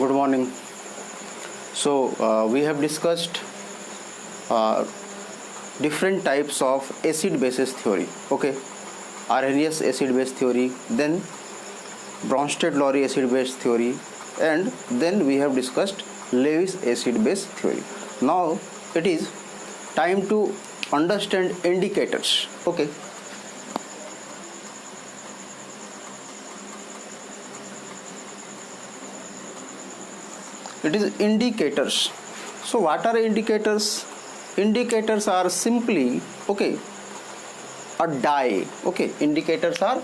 Good morning. So we have discussed uh, different types of acid-bases theory. Okay, Arrhenius acid-base theory, then Bronsted-Lowry acid-base theory, and then we have discussed Lewis acid-base theory. Now it is time to understand indicators. Okay. It is indicators. So what are indicators? Indicators are simply a dye. Indicators are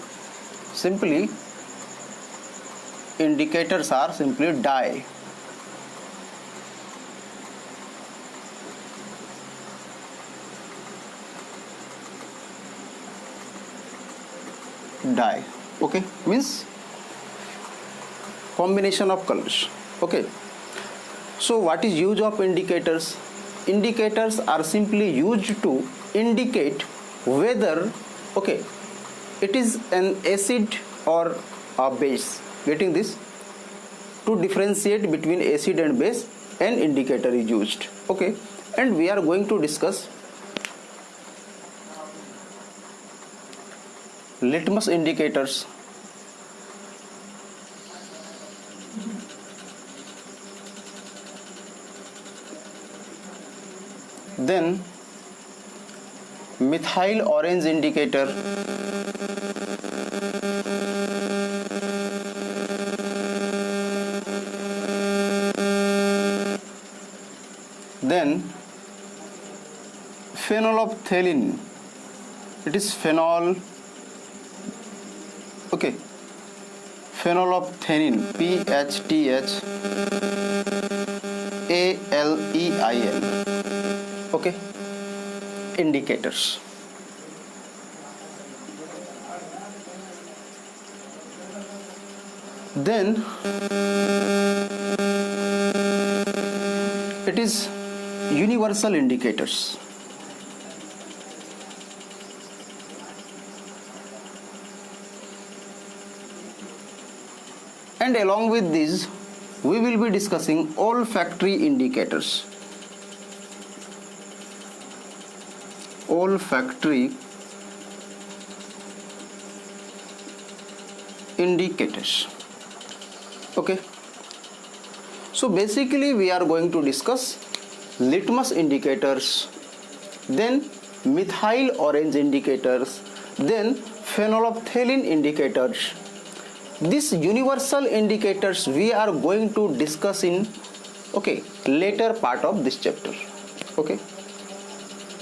simply dye. Dye. Means combination of colors. So what is use of indicators? Indicators are simply used to indicate whether it is an acid or a base. Getting this? To differentiate between acid and base, an indicator is used. And we are going to discuss litmus indicators. Then methyl orange indicator, then phenolphthalein. It is phenolphthalein, PHTHALEIN. Indicators. Then it is universal indicators. And along with these, we will be discussing olfactory indicators. Olfactory indicators. So basically we are going to discuss litmus indicators, then methyl orange indicators, then phenolphthalein indicators. These universal indicators we are going to discuss in later part of this chapter.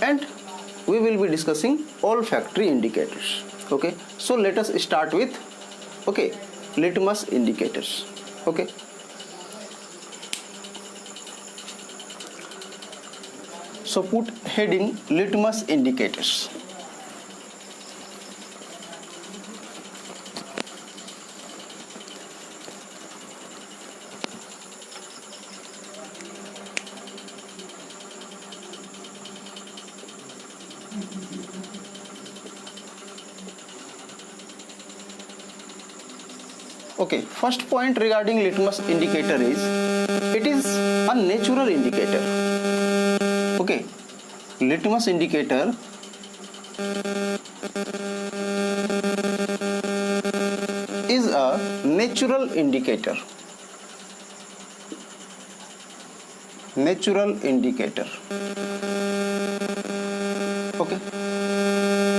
And we will be discussing olfactory indicators. So let us start with litmus indicators. So put heading litmus indicators. First point regarding litmus indicator is it is a natural indicator. Litmus indicator is a natural indicator.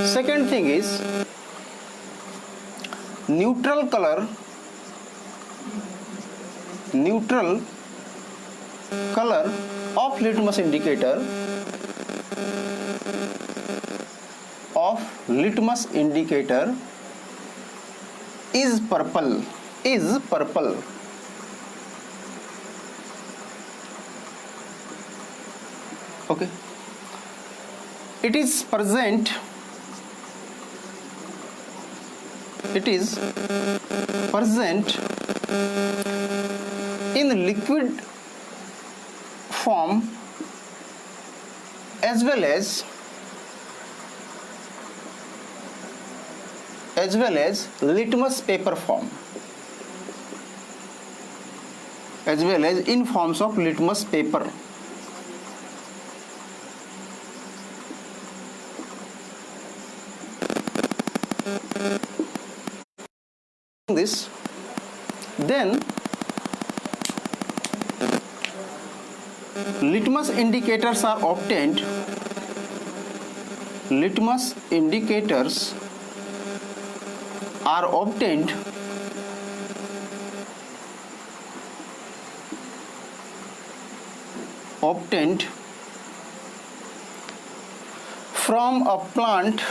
Second thing is neutral color of litmus indicator is purple. It is present in liquid form as well as litmus paper form. as well as in forms of litmus paper. This, then litmus indicators are obtained. Litmus indicators are obtained from a plant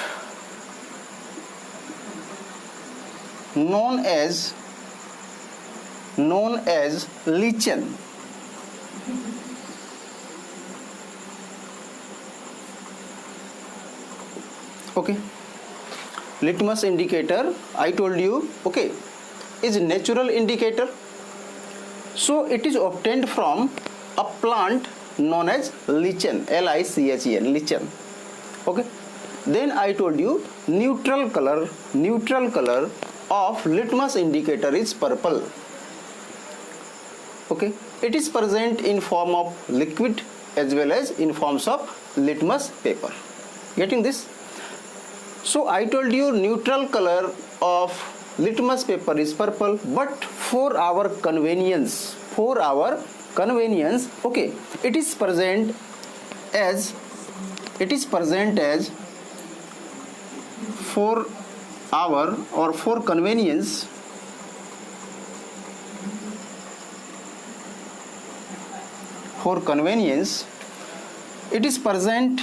known as lichen. Okay, litmus indicator, I told you, okay, is natural indicator. So it is obtained from a plant known as lichen, lichen, lichen. Okay, then I told you neutral color of litmus indicator is purple. Okay, it is present in form of liquid as well as in forms of litmus paper. Getting this? So I told you neutral color of litmus paper is purple, but for our convenience, okay, it is present as for our or for convenience, it is present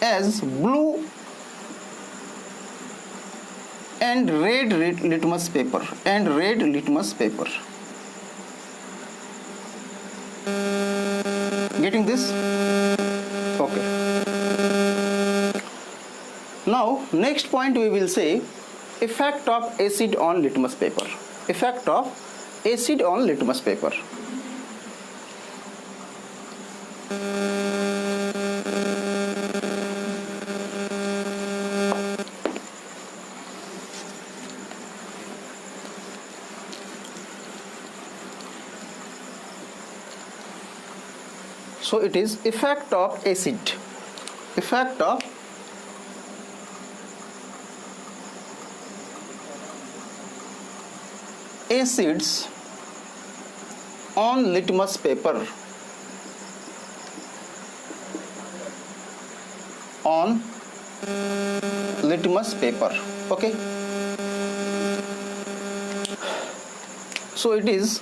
as blue and red litmus paper Getting this? Okay. Now next point we will say effect of acid on litmus paper. Effect of acid on litmus paper. So it is effect of acid. Effect of acids on litmus paper. On litmus paper. Okay. So it is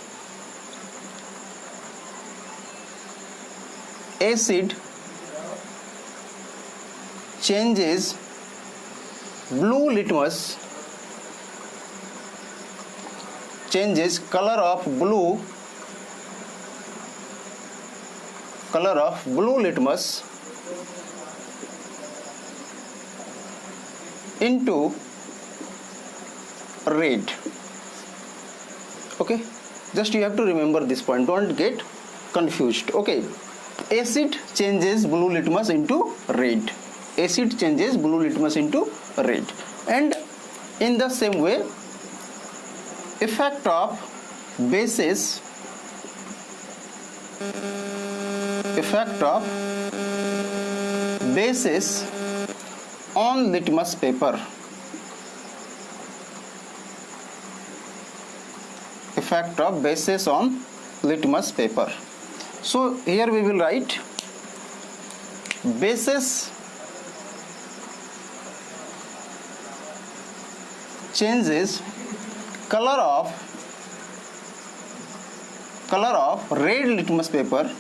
acid changes blue litmus, changes color of blue litmus into red. Okay, just you have to remember this point, don't get confused. Okay, acid changes blue litmus into red. Acid changes blue litmus into red. And in the same way, effect of bases on litmus paper. Effect of bases on litmus paper. So here we will write bases changes color of red litmus paper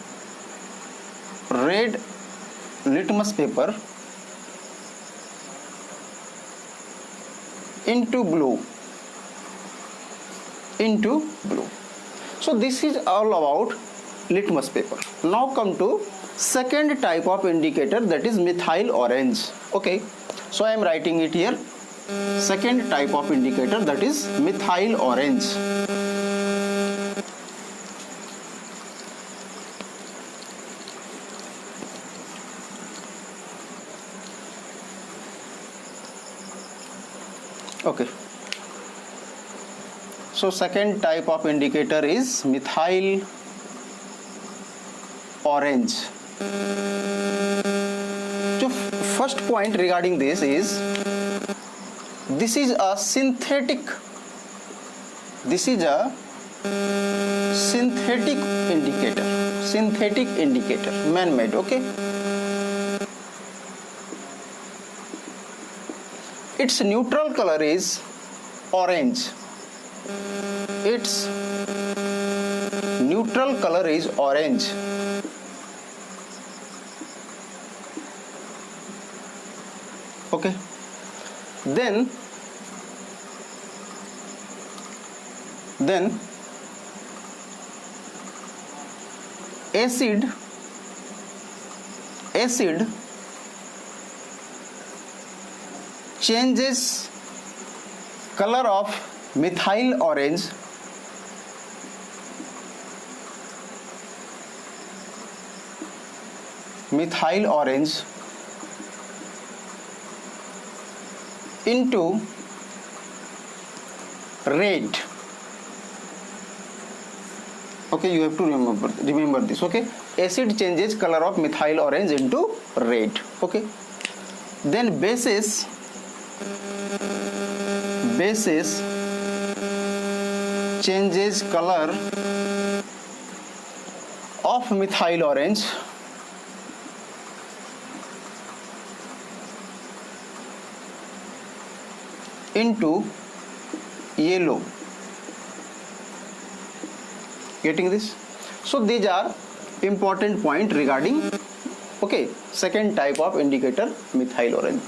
into blue. So this is all about litmus paper. Now come to second type of indicator, that is methyl orange. Okay, so I am writing it here. Second type of indicator, that is methyl orange. Okay, So second type of indicator is methyl orange. So first point regarding this is a synthetic, this is a synthetic indicator, man-made. Okay, its neutral color is orange. Its neutral color is orange. Okay, then acid changes color of methyl orange into red. Okay, you have to remember this. Okay, acid changes color of methyl orange into red. Okay, then bases changes color of methyl orange into yellow. Getting this? So these are important point regarding, okay, second type of indicator, methyl orange.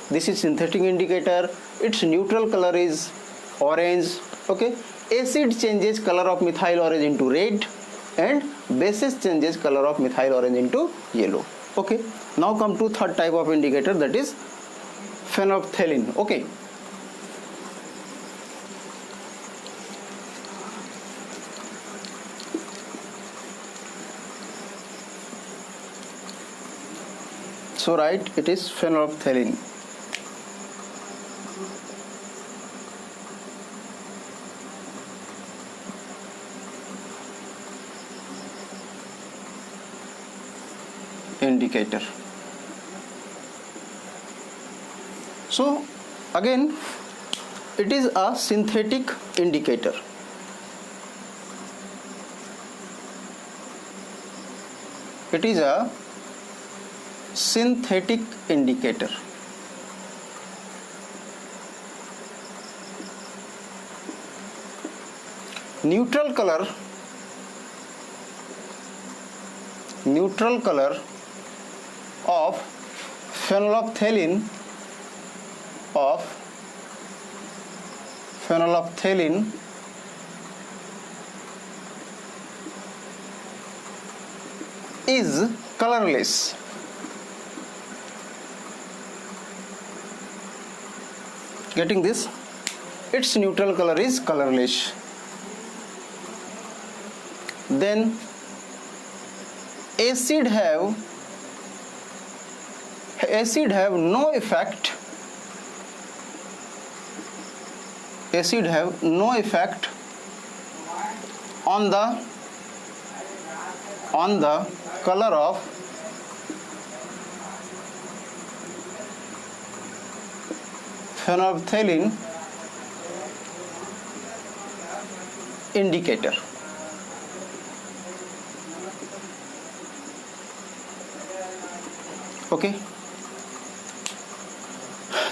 This is synthetic indicator. Its neutral color is orange. Okay, acid changes color of methyl orange into red, and bases changes color of methyl orange into yellow. Okay, now come to third type of indicator, that is phenolphthalein. Okay, so right, it is phenolphthalein. Indicator. So again, it is a synthetic indicator. It is a synthetic indicator. Neutral color of phenolphthalein is colorless. Getting this? Its neutral color is colorless. Then acid have no effect. Acid have no effect on the color of phenolphthalein indicator. Okay,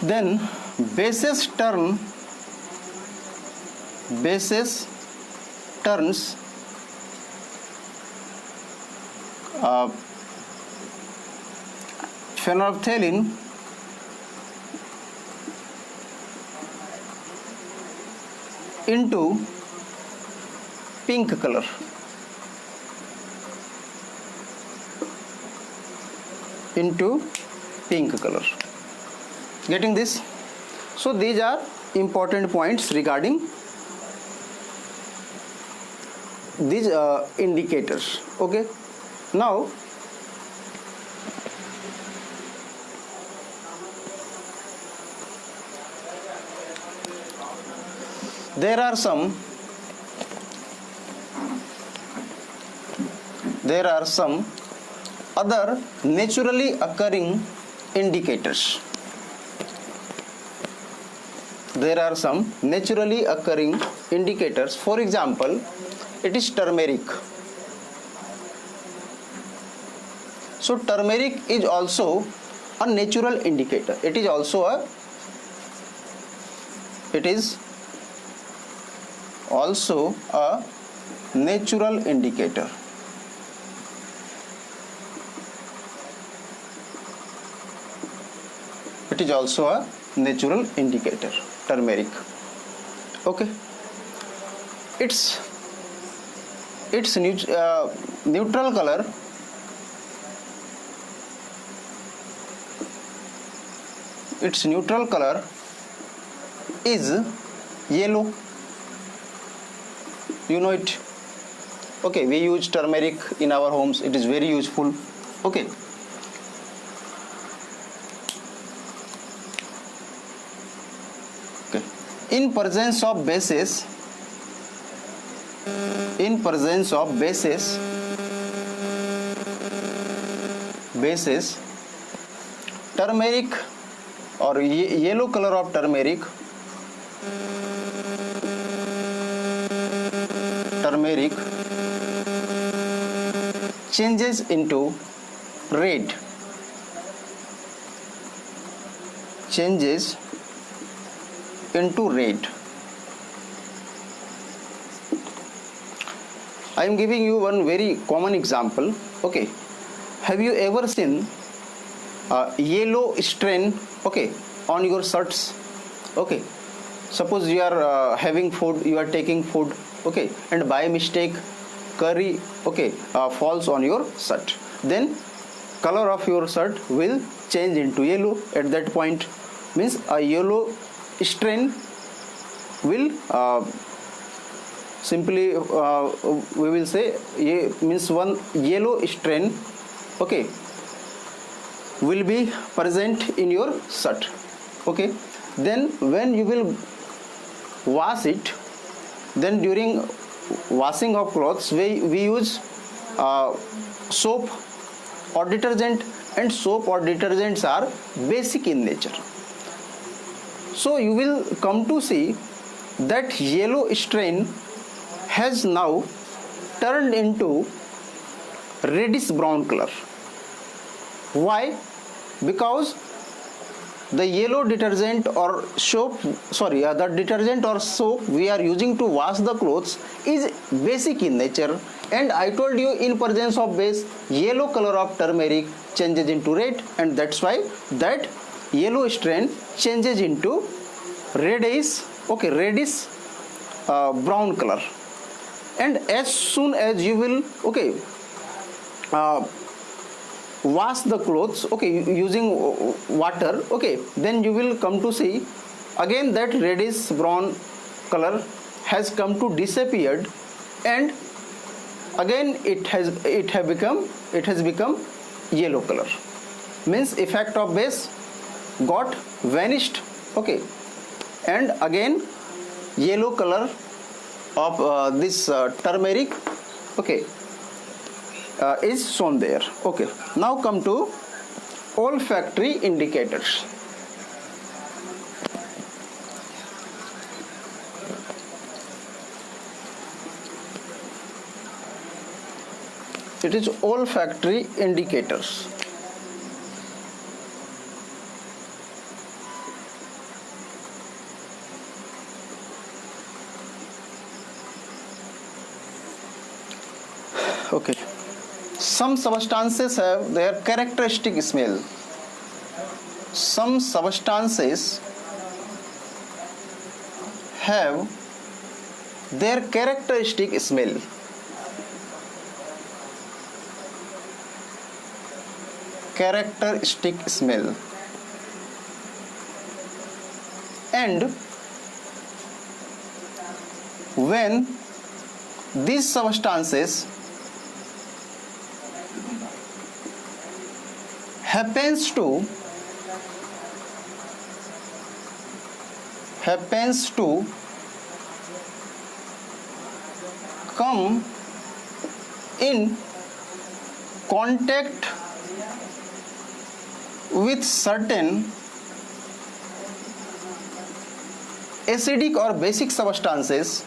then bases turns phenolphthalein into pink color. Getting this? So these are important points regarding these indicators. Okay, now there are some there are some other naturally occurring indicators. There are some naturally occurring indicators. For example, it is turmeric. So turmeric is also a natural indicator. It is also a natural indicator. It is also a natural indicator, turmeric. Okay, its neutral color is yellow. You know it. Okay, we use turmeric in our homes. It is very useful. Okay. In presence of bases, turmeric or yellow color of turmeric changes into red. I am giving you one very common example. Okay, have you ever seen a yellow stain, okay, on your shirts? Okay, suppose you are having food, you are taking food, okay, and by mistake curry, okay, falls on your shirt, then color of your shirt will change into yellow. At that point, means a yellow stain will simply we will say means one yellow stain, okay, will be present in your shirt. Okay, then when you will wash it, then during washing of clothes we use soap or detergent, and soap or detergents are basic in nature. So you will come to see that yellow stain has now turned into reddish brown color. Why? Because the yellow detergent or soap, the detergent or soap we are using to wash the clothes is basic in nature, and I told you in presence of base, yellow color of turmeric changes into red, and that's why that yellow stain changes into reddish brown color. And as soon as you will wash the clothes, okay, using water, okay, then you will come to see again that reddish brown color has come to disappeared, and again it has become yellow color. Means effect of base got vanished, okay, and again yellow color of this turmeric, okay, is shown there. Okay, now come to olfactory indicators. It is olfactory indicators. Okay, some substances have their characteristic smell. Some substances have their characteristic smell. Characteristic smell. And when these substances happens to come in contact with certain acidic or basic substances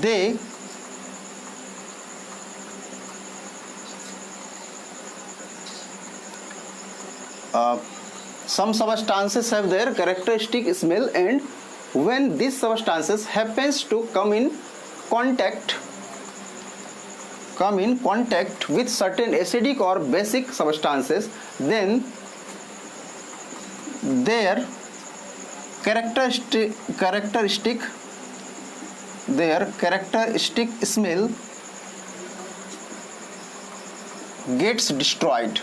they some substances have their characteristic smell, and when these substances happens to come in contact with certain acidic or basic substances, then their characteristic smell gets destroyed.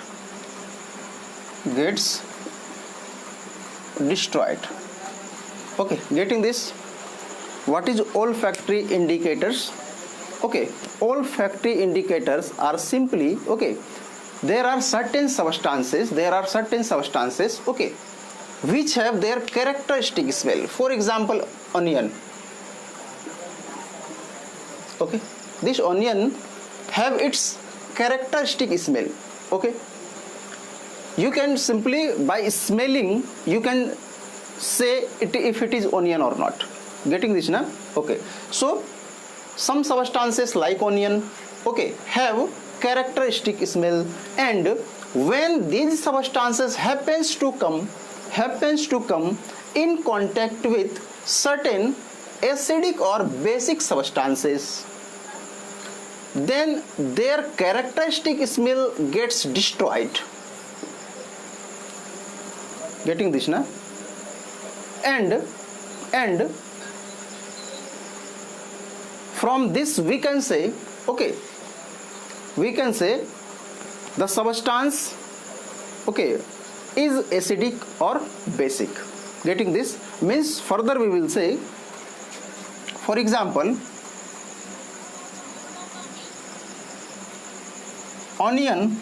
Okay, getting this? What is olfactory indicators? Okay, olfactory indicators are simply, okay, there are certain substances, okay, which have their characteristic smell. For example, onion. Okay, this onion have its characteristic smell. Okay, you can simply by smelling you can say if it is onion or not. Getting this now? Okay, so some substances like onion, okay, have characteristic smell, and when these substances happens to come in contact with certain acidic or basic substances, then their characteristic smell gets destroyed. Getting this now? And from this we can say, okay, the substance, okay, is acidic or basic. Getting this? Means further we will say, for example, onion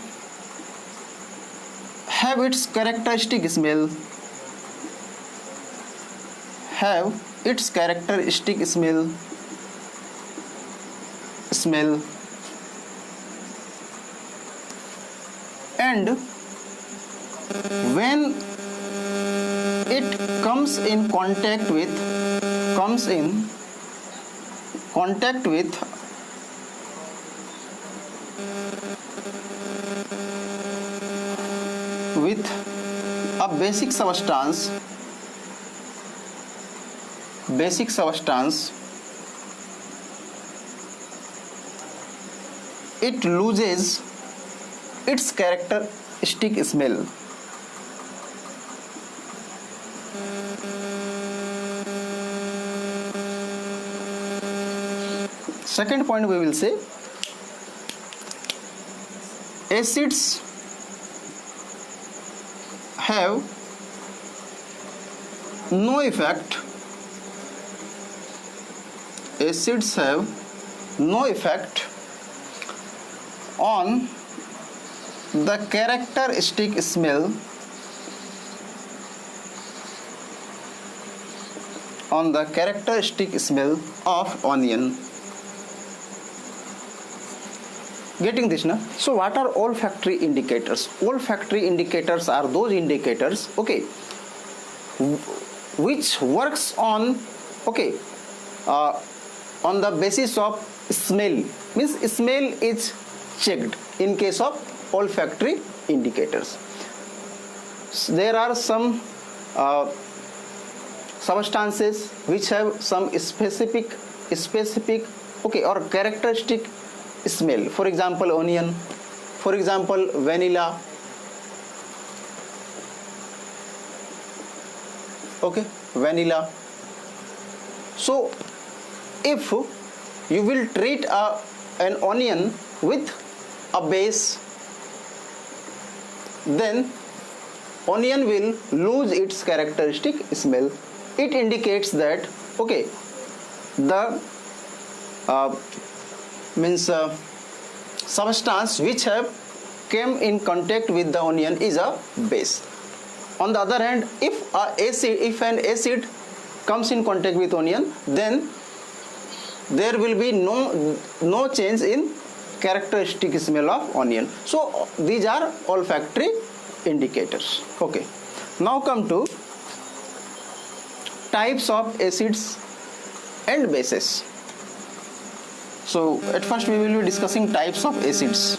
have its characteristic smell, and when it comes in contact with a basic substance, it loses its characteristic smell. Second point we will say, acids have no effect on the characteristic smell of onion. Getting this now? So what are olfactory indicators? Olfactory indicators are those indicators, okay, which works on, okay, on the basis of smell. Means smell is checked in case of olfactory indicators. There are some substances which have some specific, okay, or characteristic smell. For example, onion. For example, vanilla. Okay, vanilla. So if you will treat an onion with a base, then onion will lose its characteristic smell. It indicates that, okay, the substance which have came in contact with the onion is a base. On the other hand, if an acid comes in contact with onion, then there will be no change in characteristic smell of onion. So these are olfactory indicators. Okay, now come to types of acids and bases. So at first we will be discussing types of acids.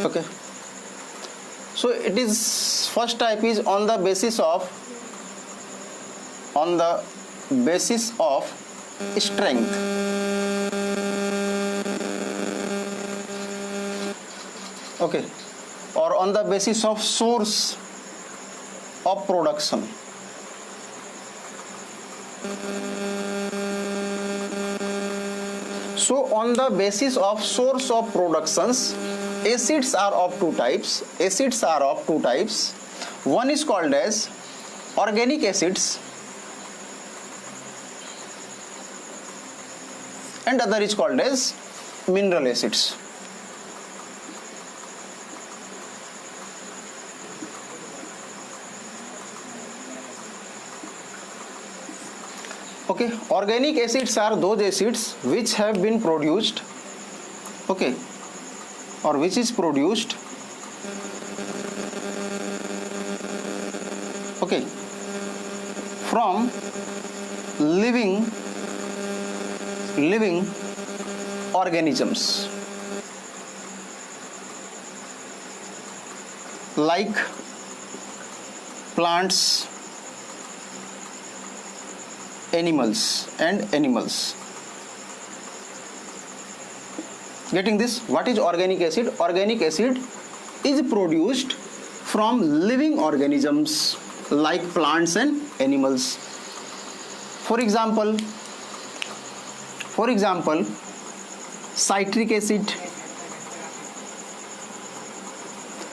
Okay, so it is, first type is on the basis of strength. Okay, or on the basis of source of production. So on the basis of source of productions, acids are of two types. One is called as organic acids and other is called as mineral acids. Okay, organic acids are those acids which have been produced, okay, or which is produced, okay, from living organisms like plants, animals. Getting this? What is organic acid? Organic acid is produced from living organisms like plants and animals. For example, citric acid,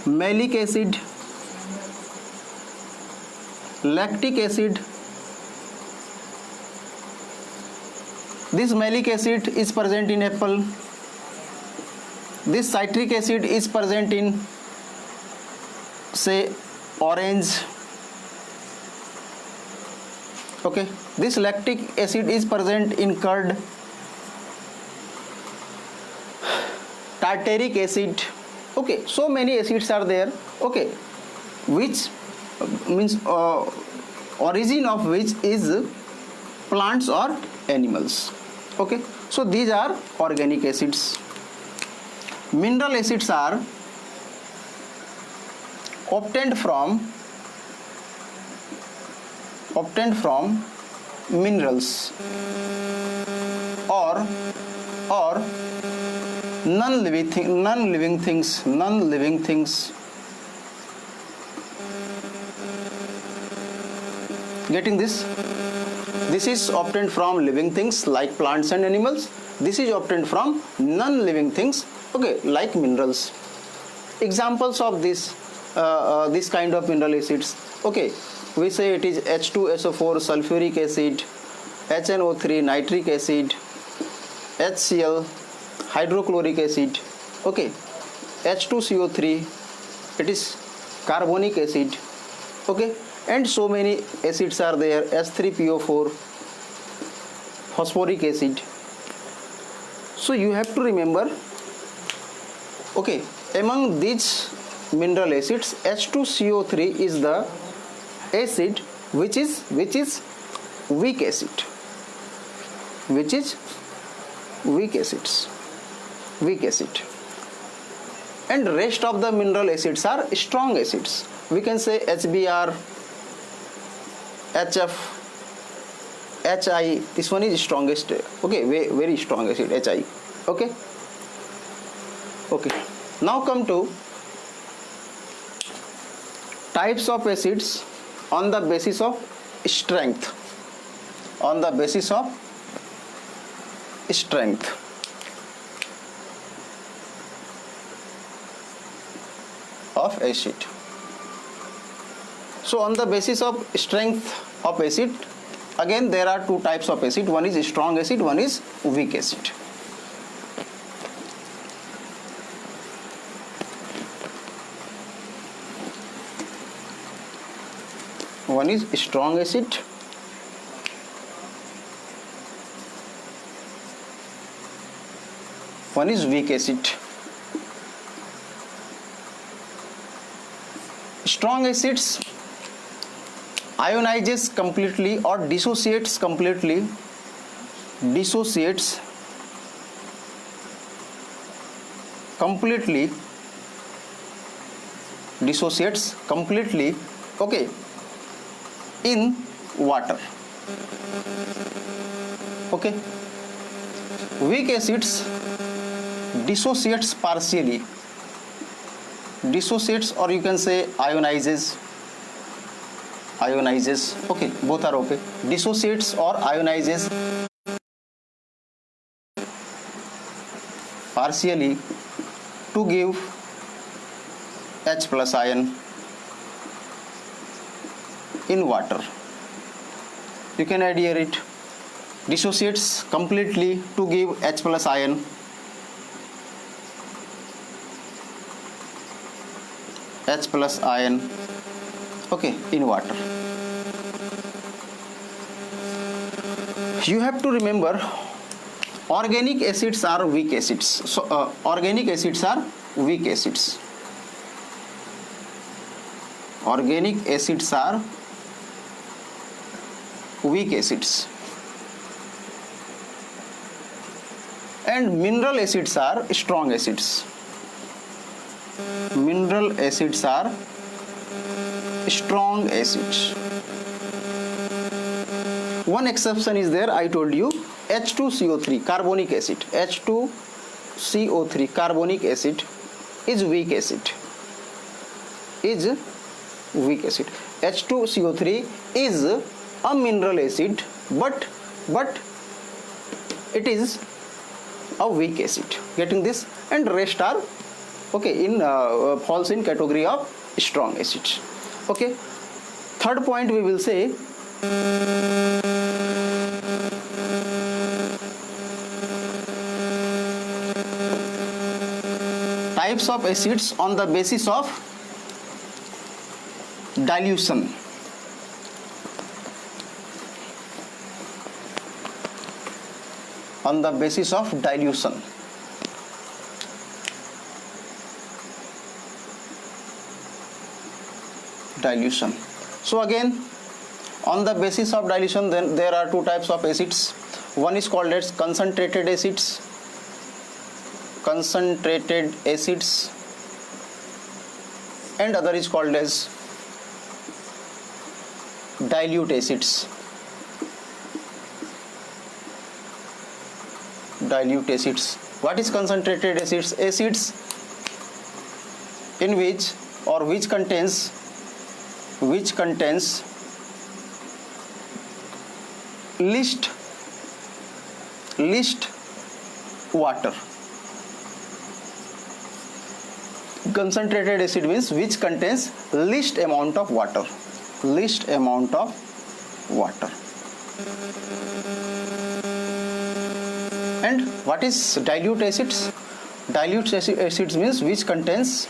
malic acid, lactic acid. This malic acid is present in apple. This citric acid is present in, say, orange. Okay, this lactic acid is present in curd. Tartaric acid. Okay, so many acids are there. Okay, which means origin of which is plants or animals. Okay, so these are organic acids. Mineral acids are obtained from minerals or non-living things. Getting this? This is obtained from living things like plants and animals. This is obtained from non-living things, okay, like minerals. Examples of this kind of mineral acids. Okay, we say it is H2SO4 sulfuric acid, HNO3 nitric acid, HCl hydrochloric acid. Okay, H2CO3, it is carbonic acid. Okay, and so many acids are there. H3PO4 phosphoric acid. So you have to remember, okay, among these mineral acids, H2CO3 is the acid which is weak acid. And rest of the mineral acids are strong acids. We can say HBr, HF, HI. This one is strongest. Okay, very strong acid, HI. Okay. Now come to types of acids on the basis of strength. On the basis of strength. Of acid. So on the basis of strength of acid, again there are two types of acid. One is strong acid, one is weak acid. One is strong acid, one is weak acid. Strong acids ionizes completely or dissociates completely, dissociates completely, okay, in water. Okay. Weak acids dissociates partially, dissociates, or you can say ionizes, okay, both are okay. Dissociates or ionizes partially to give H plus ion in water. You can add here it. Dissociates completely to give H plus ion. H plus ion, okay, in water. You have to remember, organic acids are weak acids. So organic acids are weak acids. Organic acids are weak acids. And mineral acids are strong acids. Mineral acids are strong acids. One exception is there, I told you, H2CO3 carbonic acid. H2CO3 carbonic acid is weak acid. H2CO3 is a mineral acid, but it is a weak acid. Getting this? And rest are okay, in falls in category of strong acids. Okay. Third point we will say, types of acids on the basis of dilution. On the basis of dilution. So again, on the basis of dilution, then there are two types of acids. One is called as concentrated acids. And other is called as dilute acids. What is concentrated acids? Acids in which or which contains least water. Concentrated acid means which contains least amount of water. And what is dilute acids? Dilute acids means which contains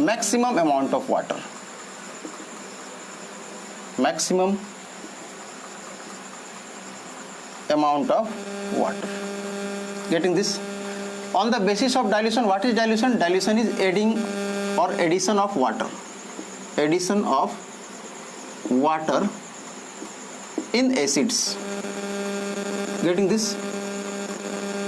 maximum amount of water. Getting this? On the basis of dilution, what is dilution? Dilution is adding or addition of water. In acids. Getting this?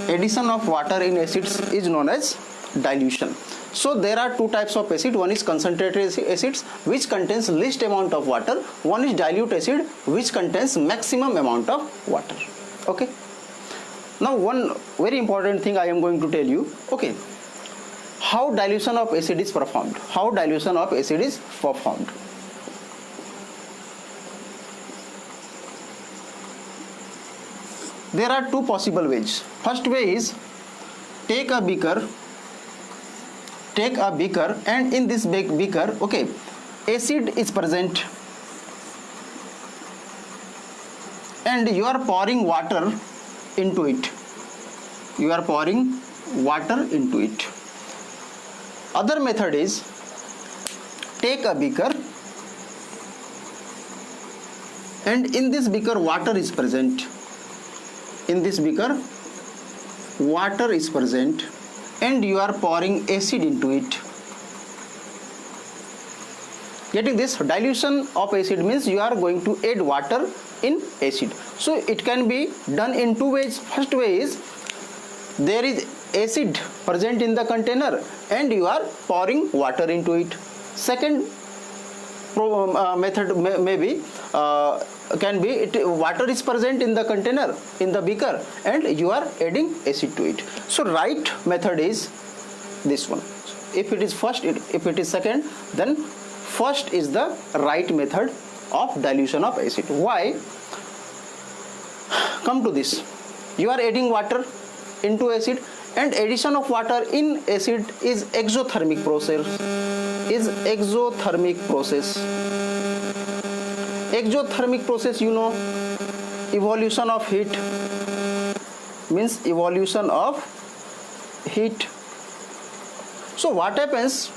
Addition of water in acids is known as dilution. So there are two types of acid. One is concentrated acids which contains least amount of water. One is dilute acid which contains maximum amount of water. Okay. Now one very important thing I am going to tell you. Okay, how dilution of acid is performed. How dilution of acid is performed. There are two possible ways. First way is take a beaker and in this beaker, okay, acid is present and you are pouring water into it. You are pouring water into it. Other method is take a beaker and in this beaker water is present. In this beaker water is present and you are pouring acid into it. Getting this? Dilution of acid means you are going to add water in acid. So it can be done in two ways. First way is there is acid present in the container and you are pouring water into it. Second method can be water is present in the container, in the beaker, and you are adding acid to it. So right method is this one. If it is first, if it is second, then first is the right method of dilution of acid. Why? Come to this. You are adding water into acid and addition of water in acid is exothermic process. Exothermic process, you know, evolution of heat means evolution of heat. So what happens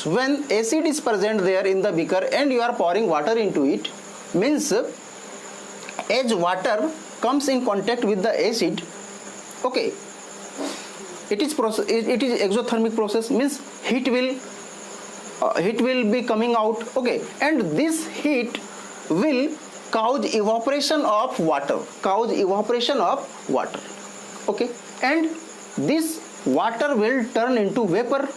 when acid is present there in the beaker and you are pouring water into it, means as water comes in contact with the acid, okay, it is exothermic process, means heat will be coming out, okay, and this heat will cause evaporation of water, okay, and this water will turn into vapor,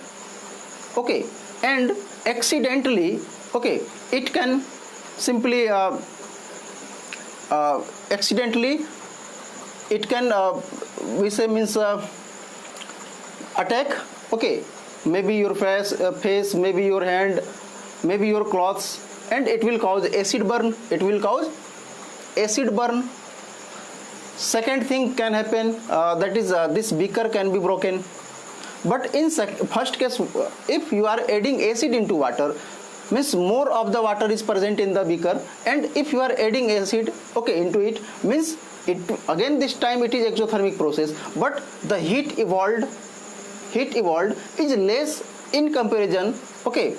okay, and accidentally, okay, it can simply it can we say means attack, okay, maybe your face, maybe your hand, maybe your clothes, and it will cause acid burn. Second thing can happen, that is this beaker can be broken. But in first case, if you are adding acid into water, means more of the water is present in the beaker, and if you are adding acid, okay, into it, means it again this time it is exothermic process, but the heat evolved is less in comparison, okay,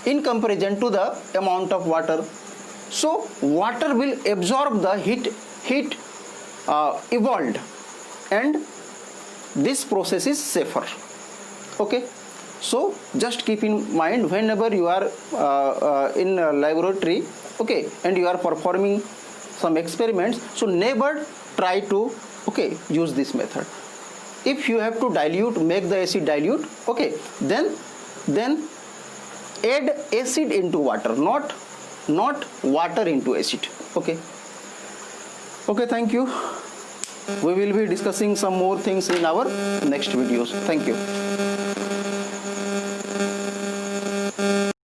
in comparison to the amount of water. So water will absorb the heat evolved, and this process is safer, okay. So just keep in mind whenever you are in a laboratory, okay, and you are performing some experiments, so never try to, okay, use this method. If you have to dilute, make the acid dilute, okay, then add acid into water, not water into acid, okay. Thank you. We will be discussing some more things in our next videos. Thank you.